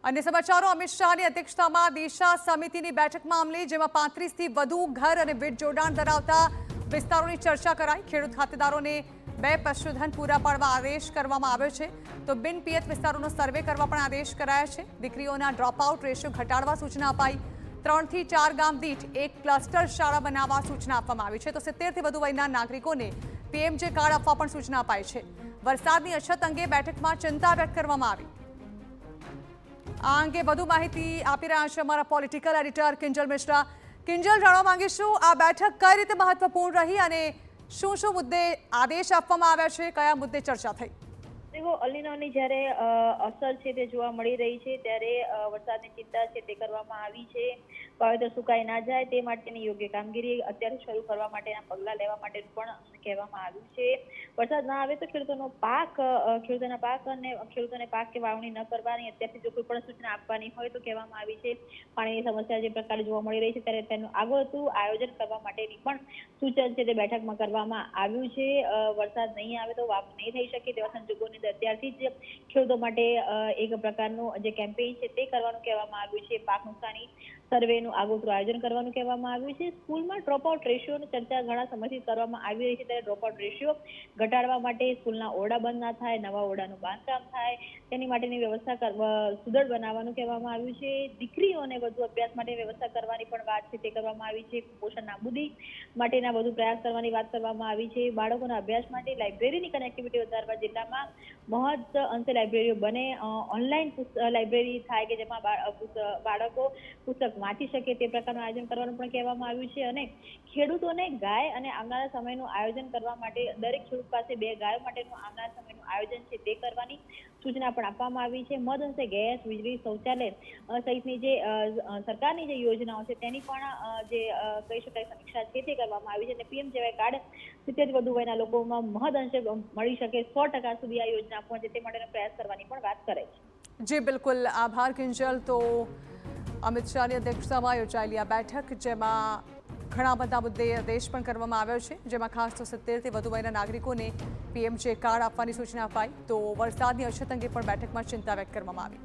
अन्य समाचारों अमित शाहની અધ્યક્ષતામાં દિશા સમિતિની બેઠક મામલે જેમાં 35થી વધુ ઘર અને વીજ જોડાણ ધરાવતા વિસ્તારોની ચર્ચા કરાઈ। ખેડૂત ખાતેદારોને 2 પશુધન પૂરા પાડવા આદેશ કરવામાં આવ્યો છે તો બિન પિયત વિસ્તારોનો સર્વે કરવા પણ આદેશ કરાયા છે। દીકરીઓના ડ્રોપ આઉટ રેશિયો ઘટાડવા સૂચના અપાઈ। 3 થી 4 ગામ દીઠ એક ક્લસ્ટર શાળા બનાવવા સૂચના આપવામાં આવી છે તો 70 થી વધુ વયના નાગરિકોને પીએમજે કાર્ડ આપવા પણ સૂચના અપાઈ છે। વરસાદની અછત અંગે બેઠકમાં ચિંતા વ્યક્ત કરવામાં આવી। આ અંગે વધુ માહિતી આપી રહ્યા છે અમારા પોલિટિકલ એડિટર કિંજલ મિશ્રા। કિંજલ, જાણવા માંગીશું આ બેઠક કઈ રીતે મહત્વપૂર્ણ રહી અને શું મુદ્દે આદેશ આપવામાં આવ્યા છે, કયા મુદ્દે ચર્ચા થઈ? देखो अलिनोनी જ્યારે અસર છે તે જોવા મળી રહી છે ત્યારે વરસાદની ચિંતા છે તે કરવામાં આવી છે। વાવેતર સુકાઈ ના જાય તે માટેની યોગ્ય કામગીરી અત્યારે શરૂ કરવા માટેના પગલાં લેવા માટે પણ કહેવામાં આવ્યું છે। વરસાદ ના આવે તો ખેડૂતોના પાક અને ખેડૂતોને પાક કે વાવણી ન કરવાની અત્યારથી જો કોઈ પણ સૂચના આપવાની હોય તો કહેવામાં આવી છે। પાણીની સમસ્યા જે પ્રકારે જોવા મળી રહી છે ત્યારે તેનું આગળનું આયોજન કરવા માટેની પણ સૂચન છે તે બેઠકમાં કરવામાં આવ્યું છે। વરસાદ નહીં આવે તો વાવણી નહીં થઈ શકે તેવા સંજોગોની અત્યારથી જ ખેડૂતો માટે એક પ્રકારનું જે કેમ્પેઇન છે તે કરવાનું કહેવામાં આવ્યું છે। પાક નુકસાની સર્વેનું આગોતરું આયોજન કરવાનું કહેવામાં આવ્યું છે। સ્કૂલમાં ડ્રોપઆઉટ રેશિયોની ચર્ચા ઘણા સમયથી કરવામાં આવી રહી છે ત્યારે ડ્રોપઆઉટ રેશિયો ઘટાડવા માટે સ્કૂલના ઓરડા બંધ ના થાય, નવા ઓરડાનું બાંધકામ થાય તેની માટેની વ્યવસ્થા સુદૃઢ બનાવવાનું કહેવામાં આવ્યું છે। દીકરીઓને વધુ અભ્યાસ માટે વ્યવસ્થા કરવાની પણ વાત છે તે કરવામાં આવી છે। કુપોષણ નાબૂદી માટેના વધુ પ્રયાસ કરવાની વાત કરવામાં આવી છે। બાળકોના અભ્યાસ માટે લાઇબ્રેરીની કનેક્ટિવિટી વધારવા જિલ્લામાં મહદ અંશે લાઇબ્રેરીઓ બને, ઓનલાઈન લાઇબ્રેરી થાય કે જેમાં બાળકો પુસ્તક વાંચી શકે તે પ્રકારનું આયોજન કરવાનું પણ કહેવામાં આવ્યું છે। અને ખેડૂતોને ગાય અને આવનારા સમયનું આયોજન કરવા માટે દરેક ખેડૂત પાસે 2 ગાયો માટેનું આવનારા સમયનું આયોજન છે તે કરવાની સૂચના પણ આપવામાં આવી છે। મહદ અંશે ગેસ, વીજળી, શૌચાલય સહિતની જે સરકારની જે યોજનાઓ છે તેની પણ જે કહી શકાય સમીક્ષા છે તે કરવામાં આવી છે અને પીએમજેવાય કાર્ડ 70 થી વધુ વયના લોકોમાં મહદ અંશે મળી શકે 100% સુધી આ યોજના પહોંચે તે માટેનો પ્રયાસ કરવાની પણ વાત કરે છે। જી બિલકુલ, આભાર કિંજલ। તો અમિત શાહની અધ્યક્ષતામાં યોજાયેલી આ બેઠક જેમાં ઘણા બધા મુદ્દે આદેશ પણ કરવામાં આવ્યો છે જેમાં ખાસ તો 70 થી વધુ વયના નાગરિકોને પીએમજે કાર્ડ આપવાની સૂચના અપાઈ તો વરસાદની અછત અંગે પણ બેઠકમાં ચિંતા વ્યક્ત કરવામાં આવી।